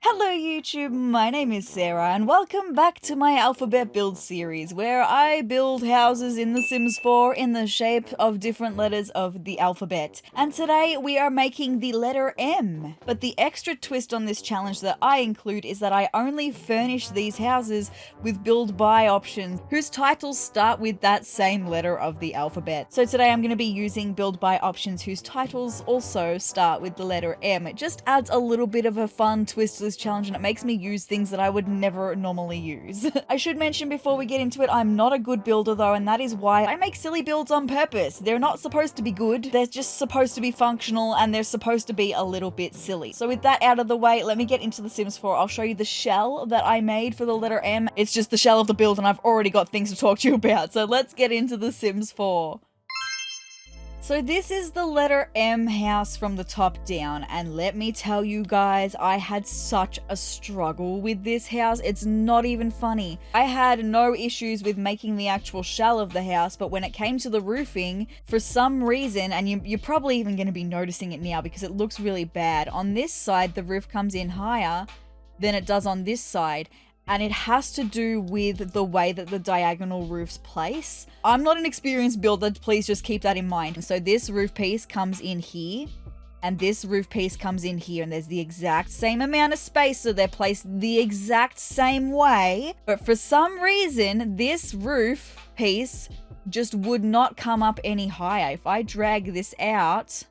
Hello YouTube, my name is Sarah and welcome back to my alphabet build series where I build houses in The Sims 4 in the shape of different letters of the alphabet. And today we are making the letter M. But the extra twist on this challenge that I include is that I only furnish these houses with build by options whose titles start with that same letter of the alphabet. So today I'm going to be using build by options whose titles also start with the letter M. It just adds a little bit of a fun twist to this challenge and it makes me use things that I would never normally use. I should mention before we get into it, I'm not a good builder though, and that is why I make silly builds on purpose. They're not supposed to be good, they're just supposed to be functional and they're supposed to be a little bit silly. So with that out of the way, let me get into The Sims 4. I'll show you the shell that I made for the letter M. It's just the shell of the build and I've already got things to talk to you about. So let's get into The Sims 4. So this is the letter M house from the top down, and let me tell you guys, I had such a struggle with this house. It's not even funny. I had no issues with making the actual shell of the house, but when it came to the roofing, for some reason, and you're probably even going to be noticing it now because it looks really bad, on this side the roof comes in higher than it does on this side. And it has to do with the way that the diagonal roofs place. I'm not an experienced builder, please just keep that in mind. So this roof piece comes in here, and this roof piece comes in here, and there's the exact same amount of space, so they're placed the exact same way. But for some reason, this roof piece just would not come up any higher. If I drag this out,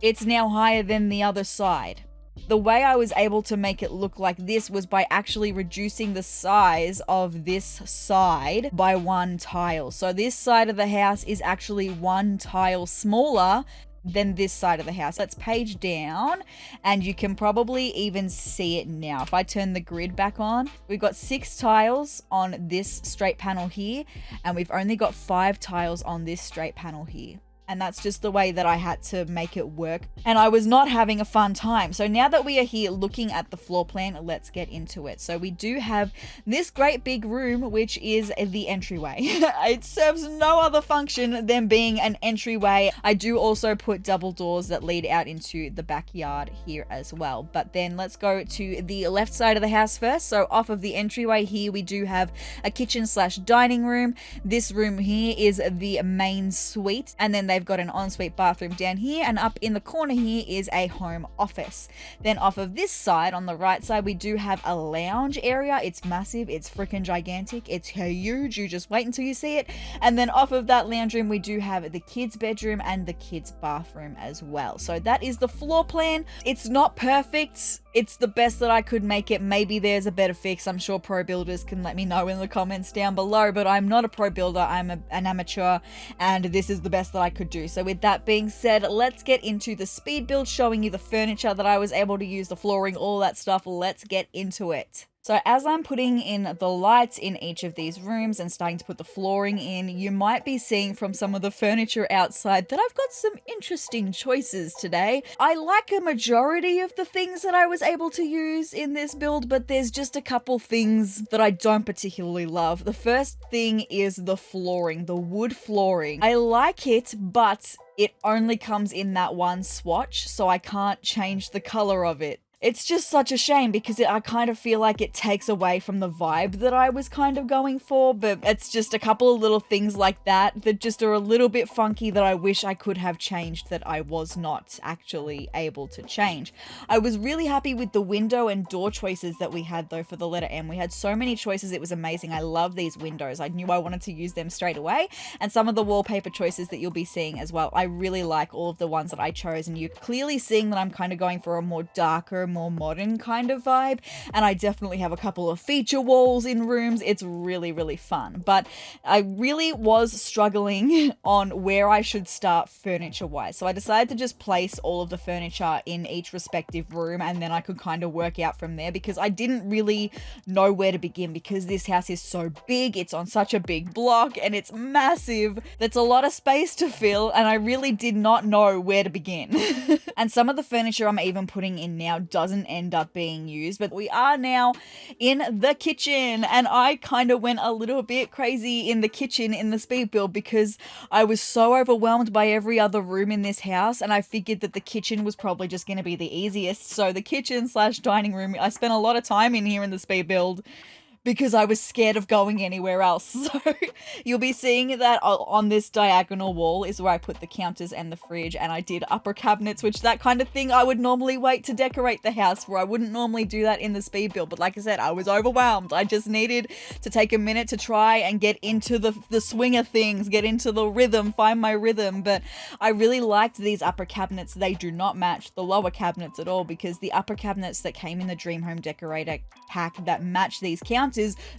it's now higher than the other side. The way I was able to make it look like this was by actually reducing the size of this side by one tile. So this side of the house is actually one tile smaller than this side of the house. Let's page down and you can probably even see it now. If I turn the grid back on, we've got 6 tiles on this straight panel here, and we've only got 5 tiles on this straight panel here. And that's just the way that I had to make it work. And I was not having a fun time. So now that we are here looking at the floor plan, let's get into it. So we do have this great big room, which is the entryway. It serves no other function than being an entryway. I do also put double doors that lead out into the backyard here as well. But then let's go to the left side of the house first. So off of the entryway here, we do have a kitchen / dining room. This room here is the main suite. And then they've got an ensuite bathroom down here, and up in the corner here is a home office. Then off of this side, on the right side, we do have a lounge area. It's massive, it's freaking gigantic, it's huge, you just wait until you see it. And then off of that lounge room, we do have the kids' bedroom and the kids' bathroom as well. So that is the floor plan. It's not perfect, it's the best that I could make it. Maybe there's a better fix. I'm sure pro builders can let me know in the comments down below, but I'm not a pro builder, I'm an amateur, and this is the best that I could do. So with that being said, let's get into the speed build, showing you the furniture that I was able to use, the flooring, all that stuff. Let's get into it. So as I'm putting in the lights in each of these rooms and starting to put the flooring in, you might be seeing from some of the furniture outside that I've got some interesting choices today. I like a majority of the things that I was able to use in this build, but there's just a couple things that I don't particularly love. The first thing is the flooring, the wood flooring. I like it, but it only comes in that one swatch, so I can't change the color of it. It's just such a shame because I kind of feel like it takes away from the vibe that I was kind of going for, but it's just a couple of little things like that that just are a little bit funky that I wish I could have changed that I was not actually able to change. I was really happy with the window and door choices that we had though for the letter M. We had so many choices, it was amazing. I love these windows. I knew I wanted to use them straight away, and some of the wallpaper choices that you'll be seeing as well. I really like all of the ones that I chose, and you're clearly seeing that I'm kind of going for a more darker, more modern kind of vibe, and I definitely have a couple of feature walls in rooms. It's really, really fun, but I really was struggling on where I should start furniture wise, so I decided to just place all of the furniture in each respective room, and then I could kind of work out from there because I didn't really know where to begin because this house is so big, it's on such a big block and it's massive. That's a lot of space to fill, and I really did not know where to begin. And some of the furniture I'm even putting in now doesn't end up being used. But we are now in the kitchen, and I kind of went a little bit crazy in the kitchen in the speed build because I was so overwhelmed by every other room in this house, and I figured that the kitchen was probably just going to be the easiest. So the kitchen / dining room, I spent a lot of time in here in the speed build because I was scared of going anywhere else. So you'll be seeing that on this diagonal wall is where I put the counters and the fridge, and I did upper cabinets, which that kind of thing I would normally wait to decorate the house for. I wouldn't normally do that in the speed build, but like I said, I was overwhelmed. I just needed to take a minute to try and get into the swing of things, get into the rhythm, find my rhythm. But I really liked these upper cabinets. They do not match the lower cabinets at all, because the upper cabinets that came in the Dream Home Decorator pack that match these counters,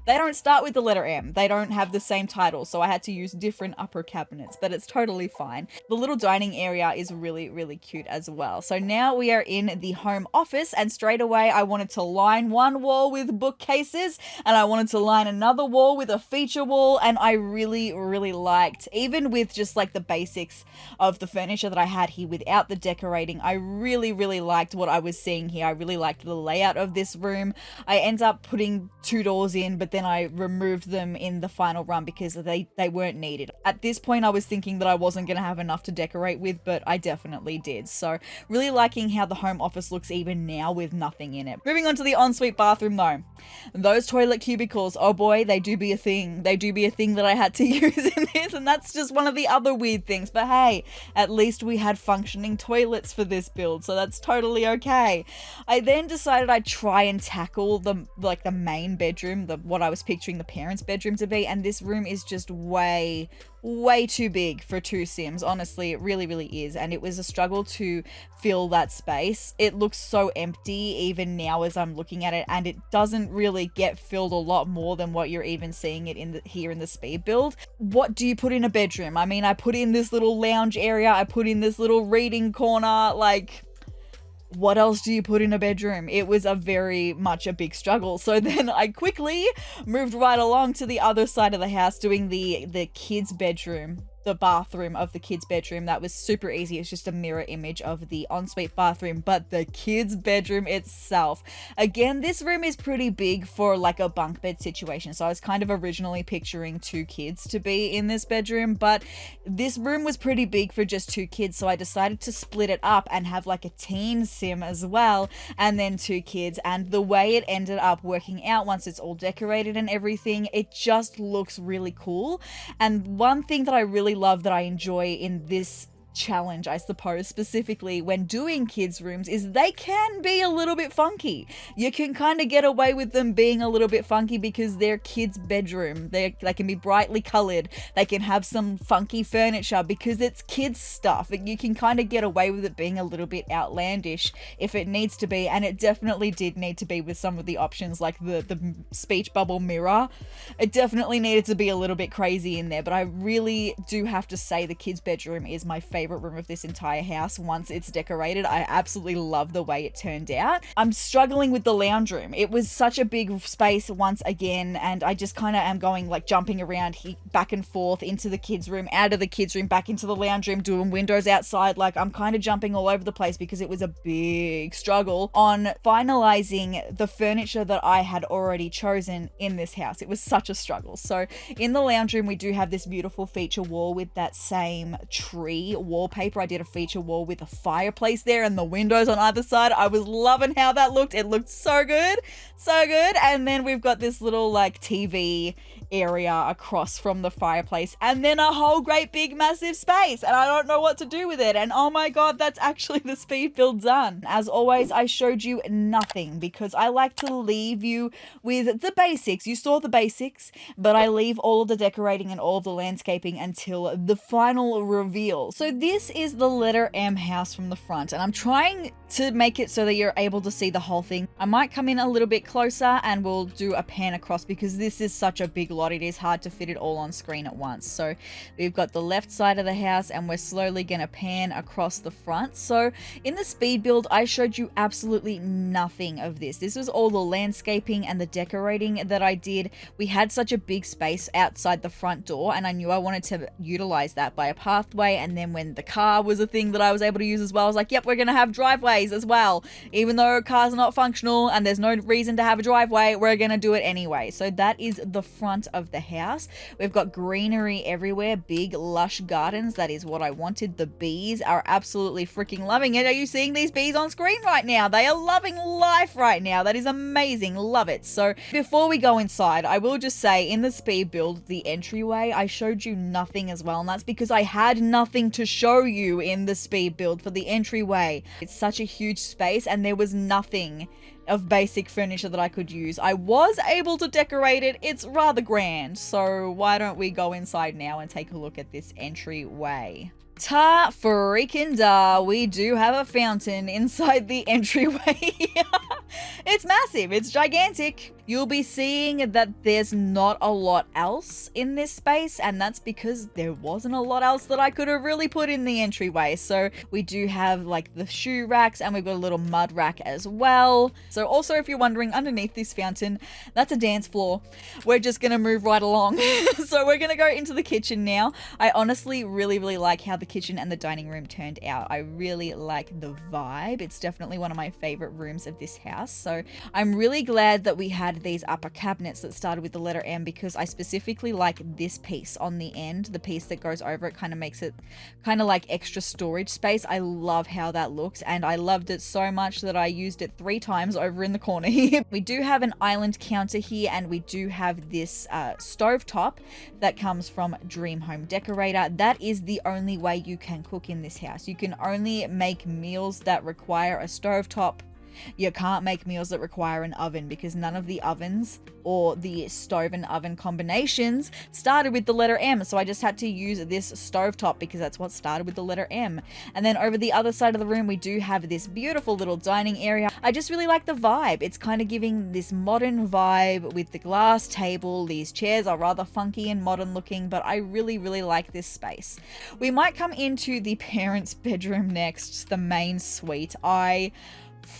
they don't start with the letter M. They don't have the same title, so I had to use different upper cabinets, but it's totally fine. The little dining area is really, really cute as well. So now we are in the home office, and straight away I wanted to line one wall with bookcases, and I wanted to line another wall with a feature wall, and I really, really liked, even with just like the basics of the furniture that I had here without the decorating, I really, really liked what I was seeing here. I really liked the layout of this room. I ended up putting 2 doors in, but then I removed them in the final run because they weren't needed. At this point I was thinking that I wasn't going to have enough to decorate with, but I definitely did. So really liking how the home office looks even now with nothing in it. Moving on to the ensuite bathroom though. Those toilet cubicles, oh boy, they do be a thing. They do be a thing that I had to use in this, and that's just one of the other weird things. But hey, at least we had functioning toilets for this build, so that's totally okay. I then decided I'd try and tackle the main bedroom, what I was picturing the parents' bedroom to be, and this room is just way too big for 2 Sims. Honestly, it really, really is, and it was a struggle to fill that space. It looks so empty even now as I'm looking at it, and it doesn't really get filled a lot more than what you're even seeing it here in the speed build. What do you put in a bedroom? I mean, I put in this little lounge area, I put in this little reading corner, like, what else do you put in a bedroom? It was very much a big struggle. So then I quickly moved right along to the other side of the house, doing the kids' bedroom, the bathroom of the kids' bedroom. That was super easy. It's just a mirror image of the ensuite bathroom, but the kids' bedroom itself. Again, this room is pretty big for like a bunk bed situation. So I was kind of originally picturing 2 kids to be in this bedroom, but this room was pretty big for just 2 kids. So I decided to split it up and have like a teen sim as well, and then 2 kids. And the way it ended up working out once it's all decorated and everything, it just looks really cool. And one thing that I really love, that I enjoy in this challenge, I suppose, specifically when doing kids' rooms, is they can be a little bit funky. You can kind of get away with them being a little bit funky because they're kids' bedroom. They can be brightly colored. They can have some funky furniture because it's kids' stuff. You can kind of get away with it being a little bit outlandish if it needs to be, and it definitely did need to be with some of the options, like the speech bubble mirror. It definitely needed to be a little bit crazy in there, but I really do have to say the kids' bedroom is my favorite room of this entire house once it's decorated. I absolutely love the way it turned out. I'm struggling with the lounge room. It was such a big space once again, and I just kind of am going like jumping around back and forth into the kids' room, out of the kids' room, back into the lounge room, doing windows outside. Like, I'm kind of jumping all over the place because it was a big struggle on finalizing the furniture that I had already chosen in this house. It was such a struggle. So in the lounge room, we do have this beautiful feature wall with that same tree wallpaper. I did a feature wall with a fireplace there and the windows on either side. I was loving how that looked. It looked so good, so good. And then we've got this little like TV area across from the fireplace, and then a whole great big massive space, and I don't know what to do with it. And oh my god, that's actually the speed build done. As always, I showed you nothing because I like to leave you with the basics. You saw the basics, but I leave all of the decorating and all of the landscaping until the final reveal. So this is the letter M house from the front, and I'm trying to make it so that you're able to see the whole thing. I might come in a little bit closer and we'll do a pan across because this is such a big lot. It is hard to fit it all on screen at once. So we've got the left side of the house and we're slowly going to pan across the front. So in the speed build, I showed you absolutely nothing of this. This was all the landscaping and the decorating that I did. We had such a big space outside the front door, and I knew I wanted to utilize that by a pathway. And then when the car was a thing that I was able to use as well, I was like, yep, we're going to have driveway. driveways as well. Even though cars are not functional and there's no reason to have a driveway, we're gonna do it anyway. So that is the front of the house. We've got greenery everywhere, big lush gardens. That is what I wanted. The bees are absolutely freaking loving it. Are you seeing these bees on screen right now? They are loving life right now. That is amazing. Love it. So before we go inside, I will just say in the speed build, the entryway, I showed you nothing as well, and that's because I had nothing to show you in the speed build for the entryway. It's such a huge space and there was nothing of basic furniture that I could use. I was able to decorate it. It's rather grand. So why don't we go inside now and take a look at this entryway? Ta freaking da, we do have a fountain inside the entryway. It's massive, it's gigantic. You'll be seeing that there's not a lot else in this space, and that's because there wasn't a lot else that I could have really put in the entryway. So we do have like the shoe racks, and we've got a little mud rack as well. So also, if you're wondering, underneath this fountain, that's a dance floor. We're just gonna move right along. So we're gonna go into the kitchen now. I honestly really like how the kitchen and the dining room turned out. I really like the vibe. It's definitely one of my favorite rooms of this house. So I'm really glad that we had these upper cabinets that started with the letter M, because I specifically like this piece on the end. The piece that goes over it kind of makes it kind of like extra storage space. I love how that looks, and I loved it so much that I used it 3 times over in the corner here. We do have an island counter here, and we do have this stove top that comes from Dream Home Decorator. That is the only way you can cook in this house. You can only make meals that require a stove top. You can't make meals that require an oven, because none of the ovens or the stove and oven combinations started with the letter M. So I just had to use this stovetop because that's what started with the letter M. And then over the other side of the room, we do have this beautiful little dining area. I just really like the vibe. It's kind of giving this modern vibe with the glass table. These chairs are rather funky and modern looking, but I really like this space. We might come into the parents' bedroom next, the main suite. I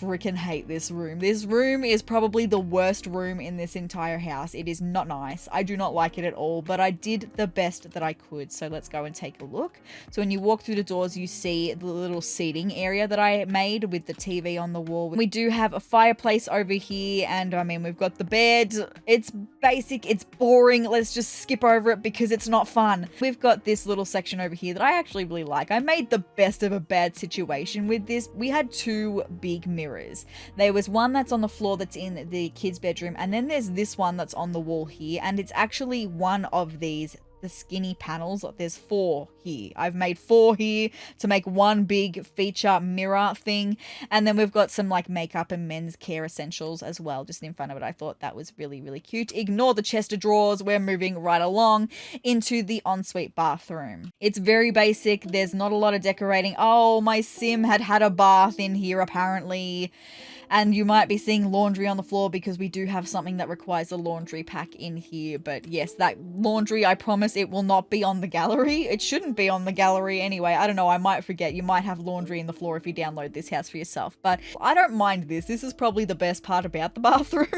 freaking hate this room. This room is probably the worst room in this entire house. It is not nice. I do not like it at all, but I did the best that I could. So let's go and take a look. So when you walk through the doors, you see the little seating area that I made with the TV on the wall. We do have a fireplace over here, and I mean, we've got the bed. It's basic, it's boring. Let's just skip over it because it's not fun. We've got this little section over here that I actually really like. I made the best of a bad situation with this. We had 2 big mirrors. There was one that's on the floor that's in the kids' bedroom, and then there's this one that's on the wall here, and it's actually one of these, the skinny panels. There's 4 here. I've made 4 here to make one big feature mirror thing, and then we've got some like makeup and men's care essentials as well just in front of it. I thought that was really cute. Ignore the chest of drawers. We're moving right along into the ensuite bathroom. It's very basic. There's not a lot of decorating. Oh, my sim had a bath in here apparently. And you might be seeing laundry on the floor because we do have something that requires a laundry pack in here. But yes, that laundry, I promise it will not be on the gallery. It shouldn't be on the gallery anyway. I don't know, I might forget. You might have laundry in the floor if you download this house for yourself. But I don't mind this. This is probably the best part about the bathroom.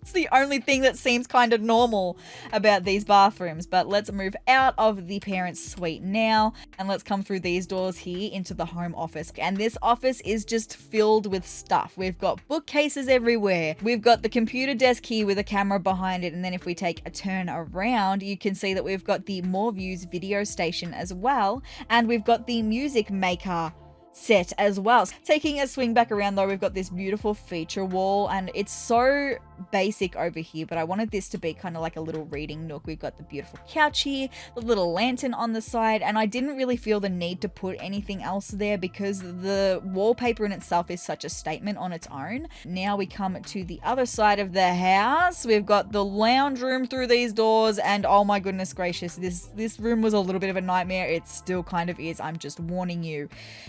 It's the only thing that seems kind of normal about these bathrooms. But let's move out of the parents' suite now, and let's come through these doors here into the home office. And this office is just filled with stuff. We've got bookcases everywhere. We've got the computer desk here with a camera behind it, and then if we take a turn around, you can see that we've got the More Views video station as well, and we've got the music maker set as well. Taking a swing back around though, we've got this beautiful feature wall, and it's so basic over here, but I wanted this to be kind of like a little reading nook. We've got the beautiful couch here, the little lantern on the side, and I didn't really feel the need to put anything else there because the wallpaper in itself is such a statement on its own. Now we come to the other side of the house. We've got the lounge room through these doors, and oh my goodness gracious, this room was a little bit of a nightmare. It still kind of is. I'm just warning you.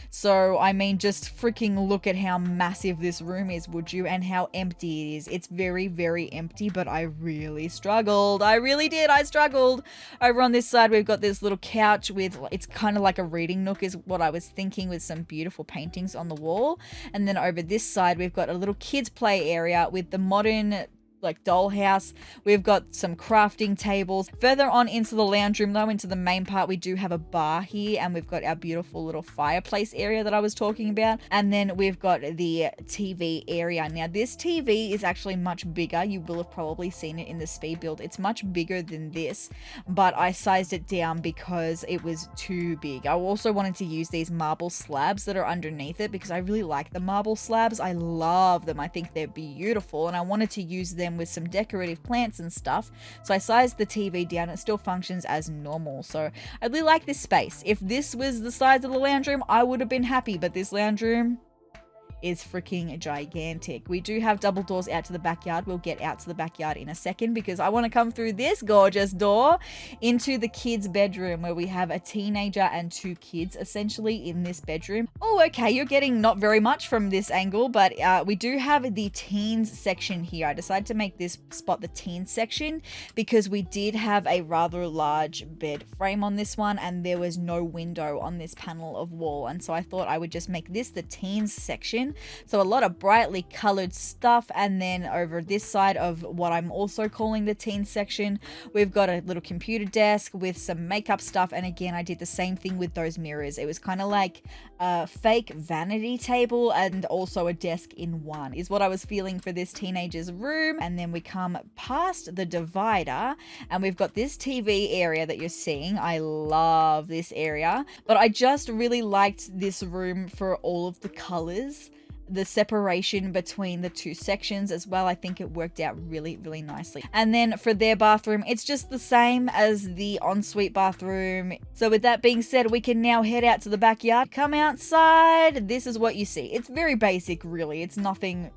So I mean, just freaking look at how massive this room is, would you? And how empty it is. It's very empty, but I really struggled. I really did. I struggled. Over on this side, we've got this little couch with, it's kind of like a reading nook is what I was thinking, with some beautiful paintings on the wall. And then over this side, we've got a little kids play area with the modern like dollhouse. We've got some crafting tables. Further on into the lounge room though, into the main part, we do have a bar here, and we've got our beautiful little fireplace area that I was talking about. And then we've got the TV area. Now this TV is actually much bigger. You will have probably seen it in the speed build. It's much bigger than this, but I sized it down because it was too big. I also wanted to use these marble slabs that are underneath it because I really like the marble slabs. I love them. I think they're beautiful, and I wanted to use them with some decorative plants and stuff. So I sized the TV down. It still functions as normal. So I really like this space. If this was the size of the lounge room, I would have been happy, but this lounge room is freaking gigantic. We do have double doors out to the backyard. We'll get out to the backyard in a second because I want to come through this gorgeous door into the kids' bedroom where we have a teenager and 2 kids essentially in this bedroom. Oh, okay, you're getting not very much from this angle, but we do have the teens section here. I decided to make this spot the teens section because we did have a rather large bed frame on this one, and there was no window on this panel of wall, and so I thought I would just make this the teens section. So a lot of brightly colored stuff. And then over this side of what I'm also calling the teen section, we've got a little computer desk with some makeup stuff. And again, I did the same thing with those mirrors. It was kind of like a fake vanity table and also a desk in one is what I was feeling for this teenager's room. And then we come past the divider and we've got this TV area that you're seeing. I love this area, but I just really liked this room for all of the colors. The separation between the 2 sections as well. I think it worked out really, really nicely. And then for their bathroom, it's just the same as the ensuite bathroom. So with that being said, we can now head out to the backyard. Come outside. This is what you see. It's very basic, really. It's nothing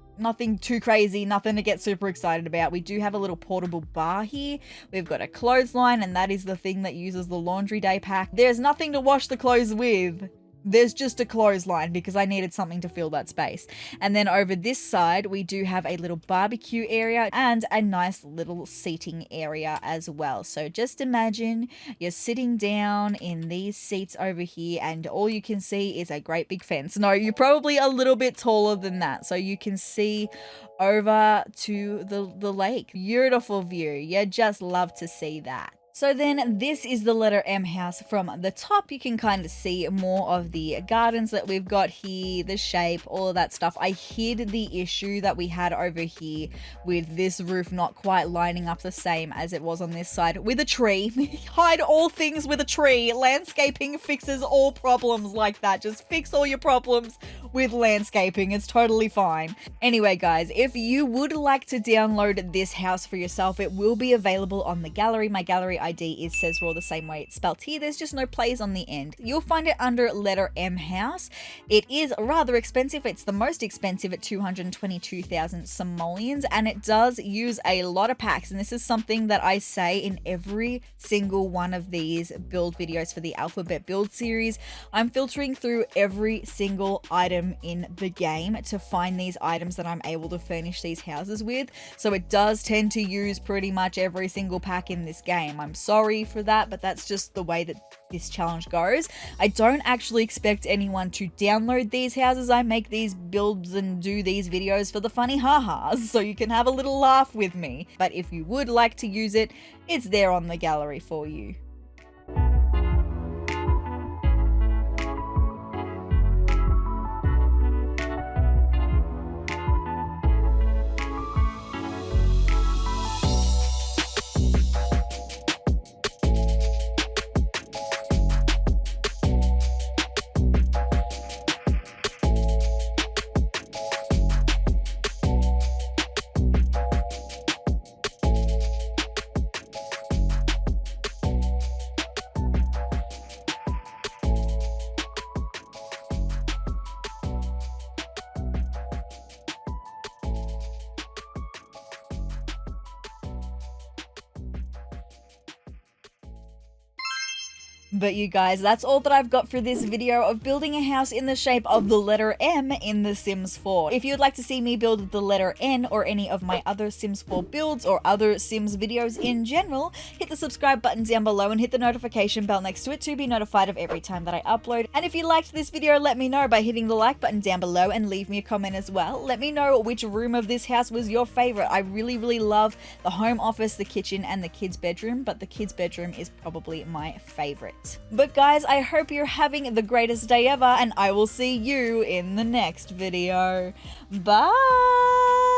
too crazy, nothing to get super excited about. We do have a little portable bar here. We've got a clothesline, and that is the thing that uses the laundry day pack. There's nothing to wash the clothes with. There's just a clothesline because I needed something to fill that space. And then over this side, we do have a little barbecue area and a nice little seating area as well. So just imagine you're sitting down in these seats over here and all you can see is a great big fence. No, you're probably a little bit taller than that. So you can see over to the lake. Beautiful view. You just love to see that. So then this is the letter M house. From the top, you can kind of see more of the gardens that we've got here, the shape, all of that stuff. I hid the issue that we had over here with this roof not quite lining up the same as it was on this side with a tree. Hide all things with a tree. Landscaping fixes all problems like that. Just fix all your problems with landscaping. It's totally fine. Anyway, guys, if you would like to download this house for yourself, it will be available on the gallery. My gallery ID is sezrawrr, the same way it's spelled here. There's just no plays on the end. You'll find it under letter M house. It is rather expensive. It's the most expensive at 222,000 simoleons, and it does use a lot of packs. And this is something that I say in every single one of these build videos for the alphabet build series. I'm filtering through every single item in the game to find these items that I'm able to furnish these houses with. So it does tend to use pretty much every single pack in this game. I'm sorry for that, but that's just the way that this challenge goes. I don't actually expect anyone to download these houses. I make these builds and do these videos for the funny ha-has, so you can have a little laugh with me. But if you would like to use it, it's there on the gallery for you. But you guys, that's all that I've got for this video of building a house in the shape of the letter M in The Sims 4. If you'd like to see me build the letter N or any of my other Sims 4 builds or other Sims videos in general, hit the subscribe button down below and hit the notification bell next to it to be notified of every time that I upload. And if you liked this video, let me know by hitting the like button down below and leave me a comment as well. Let me know which room of this house was your favorite. I really love the home office, the kitchen, and the kids' bedroom, but the kids' bedroom is probably my favorite. But guys, I hope you're having the greatest day ever, and I will see you in the next video. Bye!